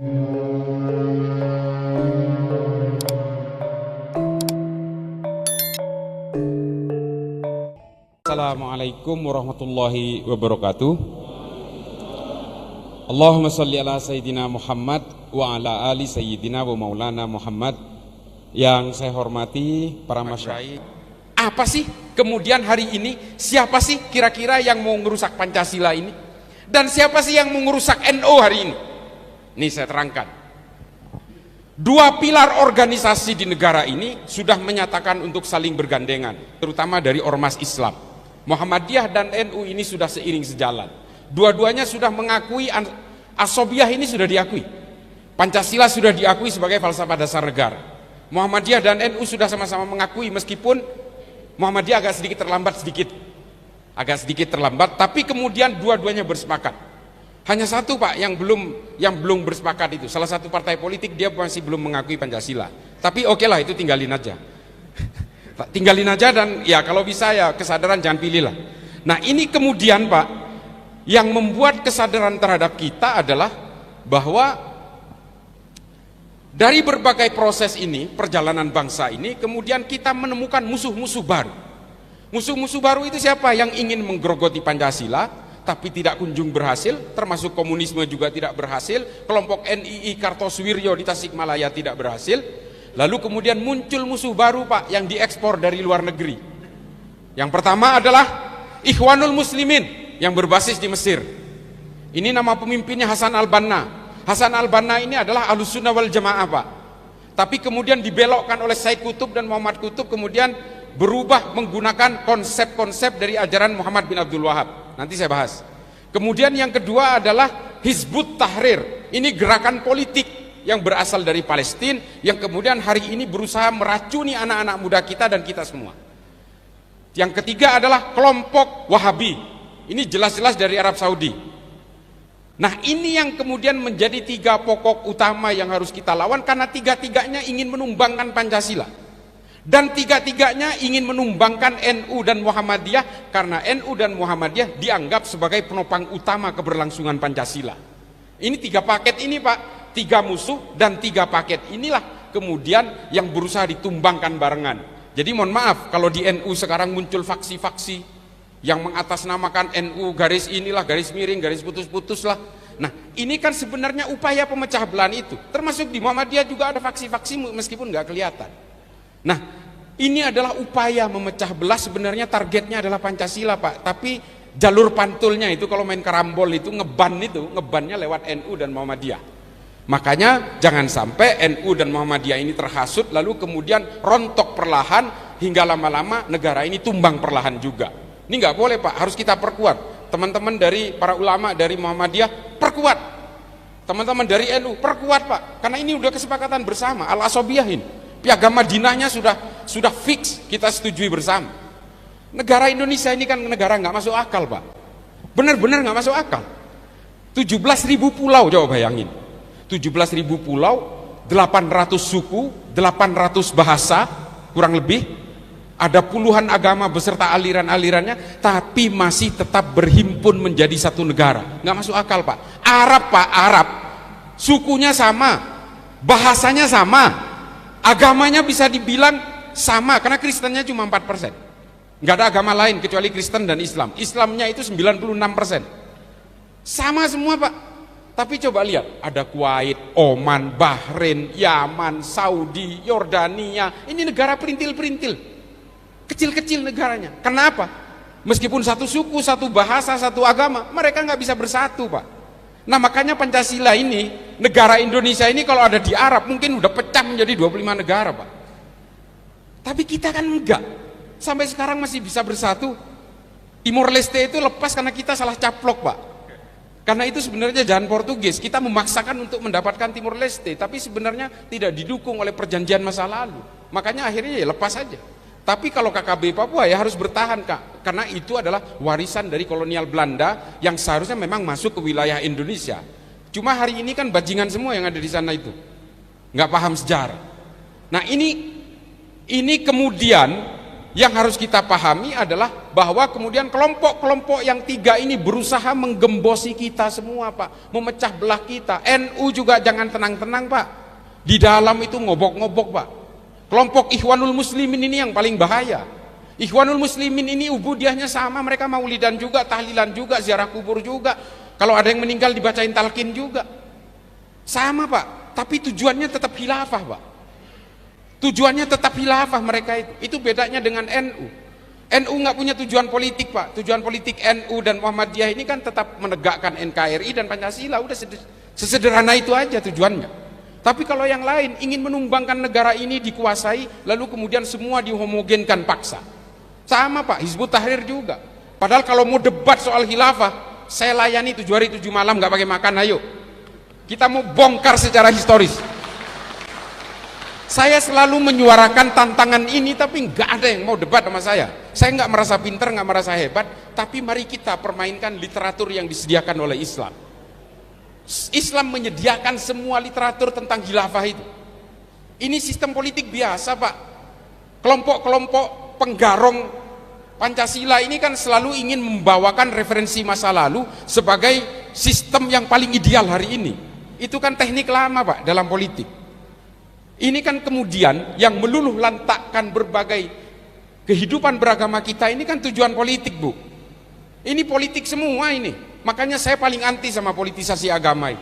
Assalamualaikum warahmatullahi wabarakatuh. Allahumma salli ala Sayyidina Muhammad wa ala ali Sayyidina wa maulana Muhammad. Yang saya hormati para masyayikh. Apa sih kemudian hari ini, siapa sih kira-kira yang mau ngerusak Pancasila ini? Dan siapa sih yang mau ngerusak NU hari ini? Ini saya terangkan. Dua pilar organisasi di negara ini sudah menyatakan untuk saling bergandengan, terutama dari ormas Islam. Muhammadiyah dan NU ini sudah seiring sejalan. Dua-duanya sudah mengakui, Asobiyah ini sudah diakui, Pancasila sudah diakui sebagai falsafah dasar negara. Muhammadiyah dan NU sudah sama-sama mengakui, meskipun Muhammadiyah agak sedikit terlambat, tapi kemudian dua-duanya bersepakat. Hanya satu Pak yang belum bersepakat itu, salah satu partai politik, dia masih belum mengakui Pancasila. Tapi oke lah, itu tinggalin aja. Tinggalin aja, dan ya kalau bisa ya kesadaran jangan pilih lah. Nah ini kemudian Pak, yang membuat kesadaran terhadap kita adalah bahwa dari berbagai proses ini, perjalanan bangsa ini, kemudian kita menemukan musuh-musuh baru. Musuh-musuh baru itu siapa? Yang ingin menggerogoti Pancasila tapi tidak kunjung berhasil, termasuk komunisme juga tidak berhasil, kelompok NII Kartosuwiryo di Tasikmalaya tidak berhasil. Lalu kemudian muncul musuh baru Pak yang diekspor dari luar negeri. Yang pertama adalah Ikhwanul Muslimin yang berbasis di Mesir. Ini nama pemimpinnya Hasan al-Banna. Hasan al-Banna ini adalah Ahlussunnah wal Jamaah Pak. Tapi kemudian dibelokkan oleh Said Qutb dan Muhammad Qutb, kemudian berubah menggunakan konsep-konsep dari ajaran Muhammad bin Abdul Wahab. Nanti saya bahas. Kemudian yang kedua adalah Hizbut Tahrir. Ini gerakan politik yang berasal dari Palestina, yang kemudian hari ini berusaha meracuni anak-anak muda kita dan kita semua. Yang ketiga adalah kelompok Wahabi. Ini jelas-jelas dari Arab Saudi. Nah ini yang kemudian menjadi tiga pokok utama yang harus kita lawan, karena tiga-tiganya ingin menumbangkan Pancasila. Dan tiga-tiganya ingin menumbangkan NU dan Muhammadiyah, karena NU dan Muhammadiyah dianggap sebagai penopang utama keberlangsungan Pancasila. Ini tiga paket ini Pak, tiga musuh dan tiga paket inilah kemudian yang berusaha ditumbangkan barengan. Jadi mohon maaf kalau di NU sekarang muncul faksi-faksi yang mengatasnamakan NU garis inilah, garis miring, garis putus-putus lah. Nah ini kan sebenarnya upaya pemecah belahan itu. Termasuk di Muhammadiyah juga ada faksi-faksi meskipun nggak kelihatan. Nah ini adalah upaya memecah belah, sebenarnya targetnya adalah Pancasila Pak. Tapi jalur pantulnya itu kalau main karambol itu ngebannya lewat NU dan Muhammadiyah. Makanya jangan sampai NU dan Muhammadiyah ini terhasut lalu kemudian rontok perlahan hingga lama-lama negara ini tumbang perlahan juga. Ini nggak boleh Pak, harus kita perkuat. Teman-teman dari para ulama dari Muhammadiyah perkuat, teman-teman dari NU perkuat Pak, karena ini udah kesepakatan bersama. Al-Asobiyah ini Piagam Madinahnya sudah fix, kita setujui bersama. Negara Indonesia ini kan negara nggak masuk akal Pak, benar-benar nggak masuk akal. 17.000 pulau, coba bayangin, 17.000 pulau, 800 suku, 800 bahasa kurang lebih, ada puluhan agama beserta aliran-alirannya, tapi masih tetap berhimpun menjadi satu negara. Nggak masuk akal Pak. Arab Pak, Arab, sukunya sama, bahasanya sama, agamanya bisa dibilang sama, karena Kristennya cuma 4%. Nggak ada agama lain kecuali Kristen dan Islam. Islamnya itu 96%. Sama semua Pak. Tapi coba lihat, ada Kuwait, Oman, Bahrain, Yaman, Saudi, Yordania. Ini negara perintil-perintil, kecil-kecil negaranya. Kenapa? Meskipun satu suku, satu bahasa, satu agama, mereka nggak bisa bersatu Pak. Nah makanya Pancasila ini, negara Indonesia ini kalau ada di Arab mungkin udah pecah menjadi 25 negara Pak. Tapi kita kan enggak, sampai sekarang masih bisa bersatu. Timor Leste itu lepas karena kita salah caplok Pak. Karena itu sebenarnya jalan Portugis, kita memaksakan untuk mendapatkan Timor Leste, tapi sebenarnya tidak didukung oleh perjanjian masa lalu. Makanya akhirnya ya lepas saja. Tapi kalau KKB Papua ya harus bertahan Kak, karena itu adalah warisan dari kolonial Belanda yang seharusnya memang masuk ke wilayah Indonesia. Cuma hari ini kan bajingan semua yang ada di sana itu, nggak paham sejarah. Nah ini kemudian yang harus kita pahami adalah bahwa kemudian kelompok-kelompok yang tiga ini berusaha menggembosi kita semua, Pak, memecah belah kita. NU juga jangan tenang-tenang, Pak. Di dalam itu ngobok-ngobok, Pak. Kelompok Ikhwanul Muslimin ini yang paling bahaya. Ikhwanul Muslimin ini ubudiahnya sama, mereka maulidan juga, tahlilan juga, ziarah kubur juga. Kalau ada yang meninggal dibacain talqin juga. Sama, Pak, tapi tujuannya tetap khilafah, Pak. Tujuannya tetap khilafah mereka itu. Itu bedanya dengan NU. NU nggak punya tujuan politik, Pak. Tujuan politik NU dan Muhammadiyah ini kan tetap menegakkan NKRI dan Pancasila. Udah sesederhana itu aja tujuannya. Tapi kalau yang lain ingin menumbangkan negara ini dikuasai, lalu kemudian semua dihomogenkan paksa. Sama, Pak, Hizbut Tahrir juga. Padahal kalau mau debat soal khilafah, saya layani 7 hari 7 malam nggak pakai makan, ayo. Kita mau bongkar secara historis. Saya selalu menyuarakan tantangan ini, tapi nggak ada yang mau debat sama saya. Saya nggak merasa pinter, nggak merasa hebat, tapi mari kita permainkan literatur yang disediakan oleh Islam. Islam menyediakan semua literatur tentang khilafah itu. Ini sistem politik biasa, Pak. Kelompok-kelompok penggarong Pancasila ini kan selalu ingin membawakan referensi masa lalu sebagai sistem yang paling ideal hari ini. Itu kan teknik lama, Pak, dalam politik. Ini kan kemudian yang meluluh lantakkan berbagai kehidupan beragama kita ini kan tujuan politik, Bu. Ini politik semua ini. Makanya saya paling anti sama politisasi agama ini.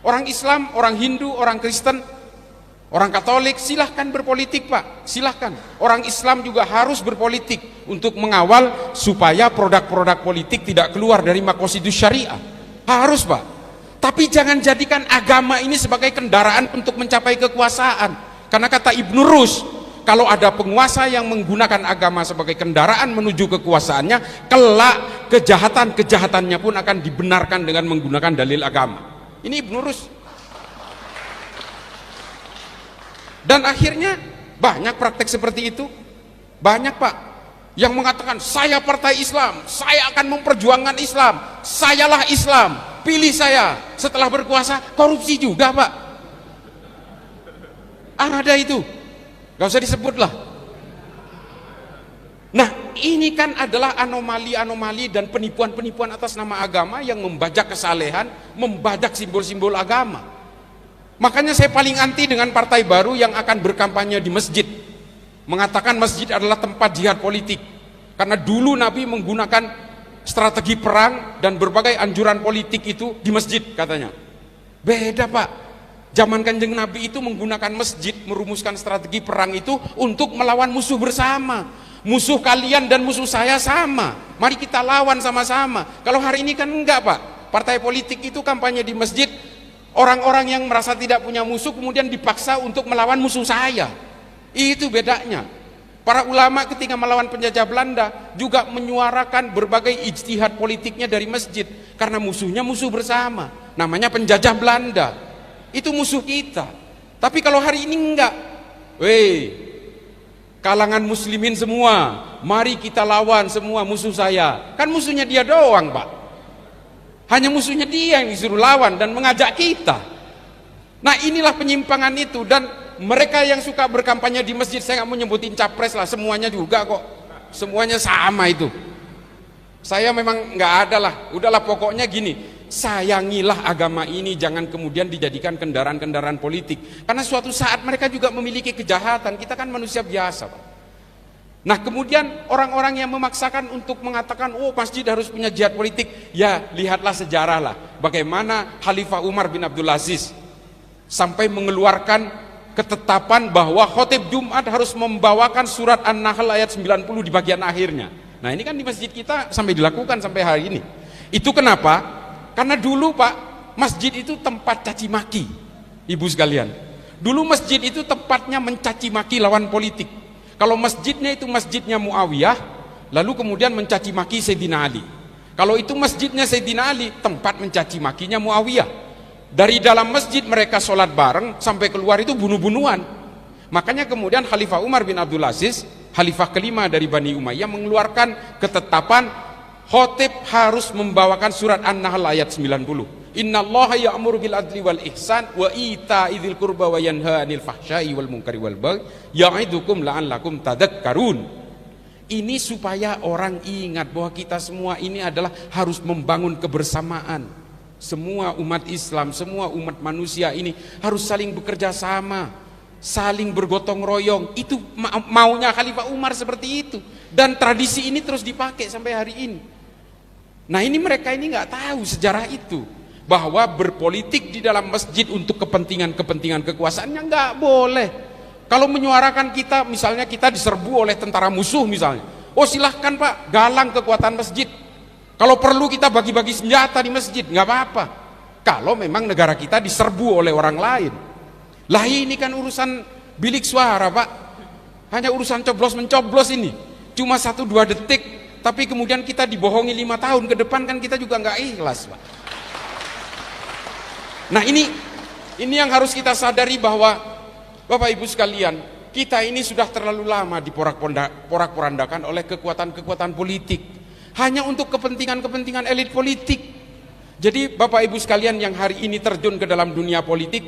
Orang Islam, orang Hindu, orang Kristen, orang Katolik silahkan berpolitik, Pak. Silahkan. Orang Islam juga harus berpolitik untuk mengawal supaya produk-produk politik tidak keluar dari makosidus syariah. Harus, Pak. Tapi jangan jadikan agama ini sebagai kendaraan untuk mencapai kekuasaan. Karena kata Ibnu Rus, kalau ada penguasa yang menggunakan agama sebagai kendaraan menuju kekuasaannya, kelak kejahatan-kejahatannya pun akan dibenarkan dengan menggunakan dalil agama. Ini Ibnu Rus. Dan akhirnya banyak praktek seperti itu. Banyak, Pak, yang mengatakan saya partai Islam, saya akan memperjuangkan Islam, sayalah Islam, pilih saya. Setelah berkuasa korupsi juga, Pak. Ada itu, gak usah disebut lah. Nah, ini kan adalah anomali-anomali dan penipuan-penipuan atas nama agama yang membajak kesalehan, membajak simbol-simbol agama. Makanya saya paling anti dengan partai baru yang akan berkampanye di masjid, mengatakan masjid adalah tempat jihad politik. Karena dulu Nabi menggunakan strategi perang dan berbagai anjuran politik itu di masjid, katanya. Beda, Pak. Zaman Kanjeng Nabi itu menggunakan masjid, merumuskan strategi perang itu untuk melawan musuh bersama. Musuh kalian dan musuh saya sama, mari kita lawan sama-sama. Kalau hari ini kan enggak, Pak. Partai politik itu kampanye di masjid, orang-orang yang merasa tidak punya musuh kemudian dipaksa untuk melawan musuh saya. Itu bedanya. Para ulama ketika melawan penjajah Belanda juga menyuarakan berbagai ijtihad politiknya dari masjid, karena musuhnya musuh bersama, namanya penjajah Belanda. Itu musuh kita. Tapi kalau hari ini enggak, kalangan muslimin semua, mari kita lawan semua musuh saya. Kan musuhnya dia doang, Pak. Hanya musuhnya dia yang disuruh lawan dan mengajak kita. Nah, inilah penyimpangan itu. Dan mereka yang suka berkampanye di masjid, saya nggak mau nyebutin capres lah, semuanya juga kok, semuanya sama itu. Saya memang nggak ada lah, udahlah pokoknya gini, sayangilah agama ini, jangan kemudian dijadikan kendaraan-kendaraan politik. Karena suatu saat mereka juga memiliki kejahatan, kita kan manusia biasa, Pak. Nah, kemudian orang-orang yang memaksakan untuk mengatakan, oh masjid harus punya jihad politik, ya lihatlah sejarah lah, bagaimana Khalifah Umar bin Abdul Aziz sampai mengeluarkan ketetapan bahwa khotib Jumat harus membawakan surat An-Nahl ayat 90 di bagian akhirnya. Nah, ini kan di masjid kita sampai dilakukan sampai hari ini. Itu kenapa? Karena dulu, Pak, masjid itu tempat caci maki. Ibu sekalian, dulu masjid itu tempatnya mencaci maki lawan politik. Kalau masjidnya itu masjidnya Muawiyah, lalu kemudian mencaci maki Sayyidina Ali. Kalau itu masjidnya Sayyidina Ali, tempat mencaci makinya Muawiyah. Dari dalam masjid mereka sholat bareng, sampai keluar itu bunuh-bunuhan. Makanya kemudian Khalifah Umar bin Abdul Aziz, Khalifah kelima dari Bani Umayyah, mengeluarkan ketetapan khotib harus membawakan surat An-Nahl ayat 90. Innallaha ya'muru bil adli wal ihsan wa ita'i dzil qurba wa yanha 'anil fahsya'i wal munkari wal baghi ya'idukum la'allakum tadhakkarun. Ini supaya orang ingat bahwa kita semua ini adalah harus membangun kebersamaan. Semua umat Islam, semua umat manusia ini harus saling bekerja sama, saling bergotong royong. Itu maunya Khalifah Umar seperti itu. Dan tradisi ini terus dipakai sampai hari ini. Nah ini mereka ini nggak tahu sejarah itu, bahwa berpolitik di dalam masjid untuk kepentingan kekuasaannya nggak boleh. Kalau menyuarakan kita, misalnya kita diserbu oleh tentara musuh misalnya, oh silahkan Pak, galang kekuatan masjid. Kalau perlu kita bagi-bagi senjata di masjid, nggak apa-apa. Kalau memang negara kita diserbu oleh orang lain. Lah ini kan urusan bilik suara Pak, hanya urusan coblos-mencoblos ini, cuma 1-2 detik, tapi kemudian kita dibohongi 5 tahun ke depan, kan kita juga nggak ikhlas Pak. Nah ini yang harus kita sadari, bahwa Bapak Ibu sekalian, kita ini sudah terlalu lama diporak-porandakan oleh kekuatan-kekuatan politik, hanya untuk kepentingan-kepentingan elit politik. Jadi Bapak Ibu sekalian yang hari ini terjun ke dalam dunia politik,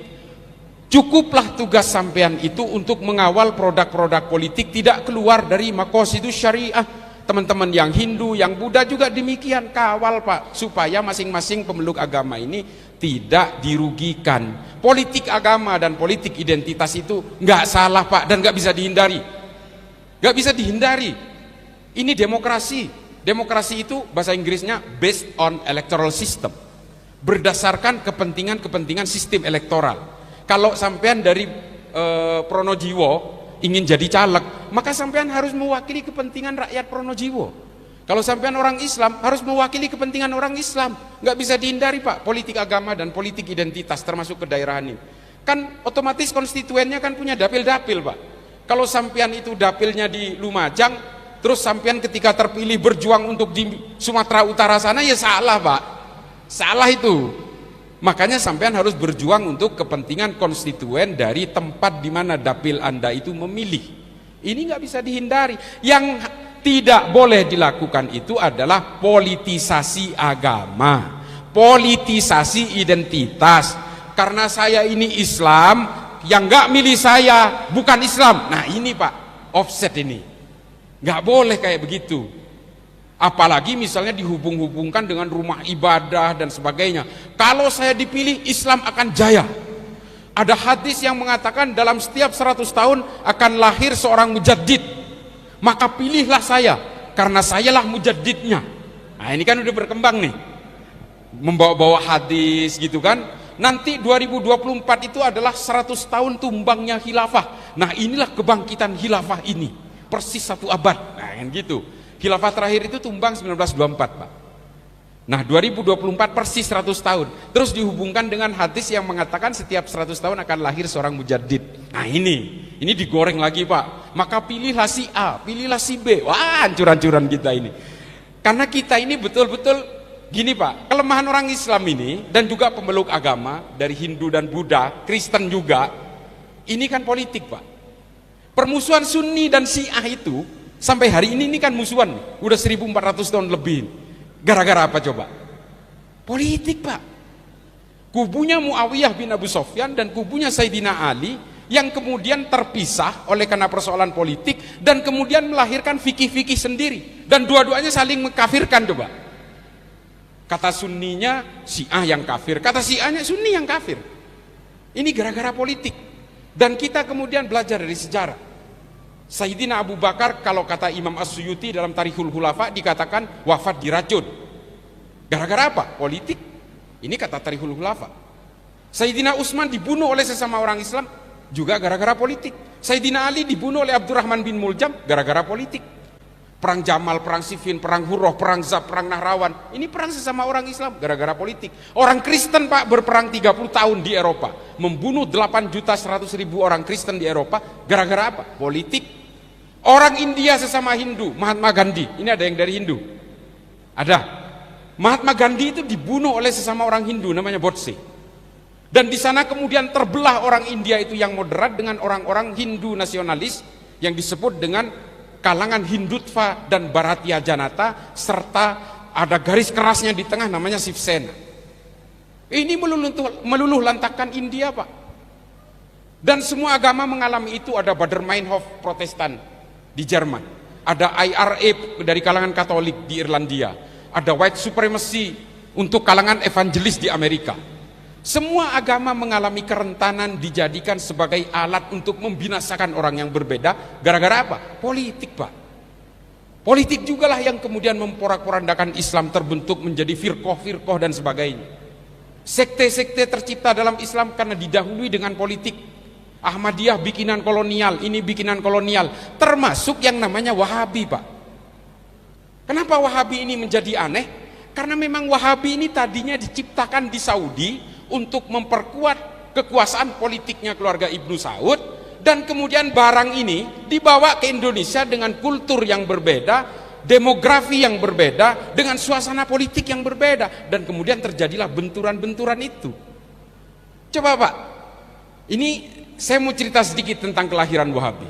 cukuplah tugas sampean itu untuk mengawal produk-produk politik tidak keluar dari maqasidus syariah. Teman-teman yang Hindu, yang Buddha juga demikian, kawal Pak, supaya masing-masing pemeluk agama ini tidak dirugikan. Politik agama dan politik identitas itu nggak salah Pak, dan nggak bisa dihindari. Nggak bisa dihindari. Ini demokrasi. Demokrasi itu bahasa Inggrisnya based on electoral system, berdasarkan kepentingan-kepentingan sistem elektoral. Kalau sampean dari Pronojiwo ingin jadi caleg, maka sampean harus mewakili kepentingan rakyat Pronojiwo. Kalau sampean orang Islam, harus mewakili kepentingan orang Islam. Nggak bisa dihindari Pak, politik agama dan politik identitas termasuk kedaerahan ini. Kan otomatis konstituennya kan punya dapil-dapil Pak. Kalau sampean itu dapilnya di Lumajang, terus sampean ketika terpilih berjuang untuk di Sumatera Utara sana, ya salah Pak. Salah itu. Makanya sampean harus berjuang untuk kepentingan konstituen dari tempat di mana dapil Anda itu memilih. Ini nggak bisa dihindari. Yang tidak boleh dilakukan itu adalah politisasi agama, politisasi identitas. Karena saya ini Islam, yang nggak milih saya bukan Islam. Nah ini Pak, offset ini. Nggak boleh kayak begitu. Apalagi misalnya dihubung-hubungkan dengan rumah ibadah dan sebagainya. Kalau saya dipilih, Islam akan jaya. Ada hadis yang mengatakan dalam setiap 100 tahun akan lahir seorang mujaddid. Maka pilihlah saya, karena sayalah mujaddidnya. Nah ini kan udah berkembang nih, membawa-bawa hadis gitu kan. Nanti 2024 itu adalah 100 tahun tumbangnya khilafah. Nah inilah kebangkitan khilafah ini, persis 1 abad. Nah kan gitu. Khilafah terakhir itu tumbang 1924 Pak. Nah 2024 persis 100 tahun. Terus dihubungkan dengan hadis yang mengatakan setiap 100 tahun akan lahir seorang mujaddid. Nah ini digoreng lagi Pak. Maka pilihlah si A, pilihlah si B. Wah hancur-hancuran kita ini. Karena kita ini betul-betul gini Pak, kelemahan orang Islam ini dan juga pemeluk agama dari Hindu dan Buddha, Kristen juga, ini kan politik Pak. Permusuhan Sunni dan Syiah itu sampai hari ini kan musuhan, udah 1400 tahun lebih. Gara-gara apa coba? Politik Pak. Kubunya Muawiyah bin Abu Sofyan dan kubunya Sayyidina Ali yang kemudian terpisah oleh karena persoalan politik dan kemudian melahirkan fikih-fikih sendiri, dan dua-duanya saling mengkafirkan coba. Kata Sunninya Syiah yang kafir, kata Syiahnya Sunni yang kafir. Ini gara-gara politik. Dan kita kemudian belajar dari sejarah. Sayyidina Abu Bakar, kalau kata Imam As-Suyuti dalam Tarikhul Khulafa, dikatakan wafat diracun. Gara-gara apa? Politik. Ini kata Tarikhul Khulafa. Sayyidina Utsman dibunuh oleh sesama orang Islam juga gara-gara politik. Sayyidina Ali dibunuh oleh Abdurrahman bin Muljam gara-gara politik. Perang Jamal, perang Siffin, perang Hurrah, perang Zab, perang Nahrawan, ini perang sesama orang Islam gara-gara politik. Orang Kristen Pak berperang 30 tahun di Eropa, membunuh 8.100.000 orang Kristen di Eropa gara-gara apa? Politik. Orang India sesama Hindu, Mahatma Gandhi, ini ada yang dari Hindu? Ada. Mahatma Gandhi itu dibunuh oleh sesama orang Hindu namanya Godse. Dan di sana kemudian terbelah orang India itu yang moderat dengan orang-orang Hindu nasionalis yang disebut dengan kalangan Hindutva dan Bharatiya Janata, serta ada garis kerasnya di tengah namanya Shiv Sena. Ini meluluh lantakan India Pak. Dan semua agama mengalami itu. Ada Baader Meinhof Protestan di Jerman. ada IRA dari kalangan Katolik di Irlandia, ada white supremacy untuk kalangan evangelis di Amerika. Semua agama mengalami kerentanan dijadikan sebagai alat untuk membinasakan orang yang berbeda. Gara-gara apa? Politik, Pak. Politik jugalah yang kemudian memporak-porandakan Islam terbentuk menjadi firqoh-firqoh dan sebagainya. Sekte-sekte tercipta dalam Islam karena didahului dengan politik. Ahmadiyah bikinan kolonial, ini bikinan kolonial, termasuk yang namanya Wahabi, Pak. Kenapa Wahabi ini menjadi aneh? Karena memang Wahabi ini tadinya diciptakan di Saudi untuk memperkuat kekuasaan politiknya keluarga Ibnu Saud, dan kemudian barang ini dibawa ke Indonesia dengan kultur yang berbeda, demografi yang berbeda, dengan suasana politik yang berbeda, dan kemudian terjadilah benturan-benturan itu. Coba Pak, ini saya mau cerita sedikit tentang kelahiran Wahabi.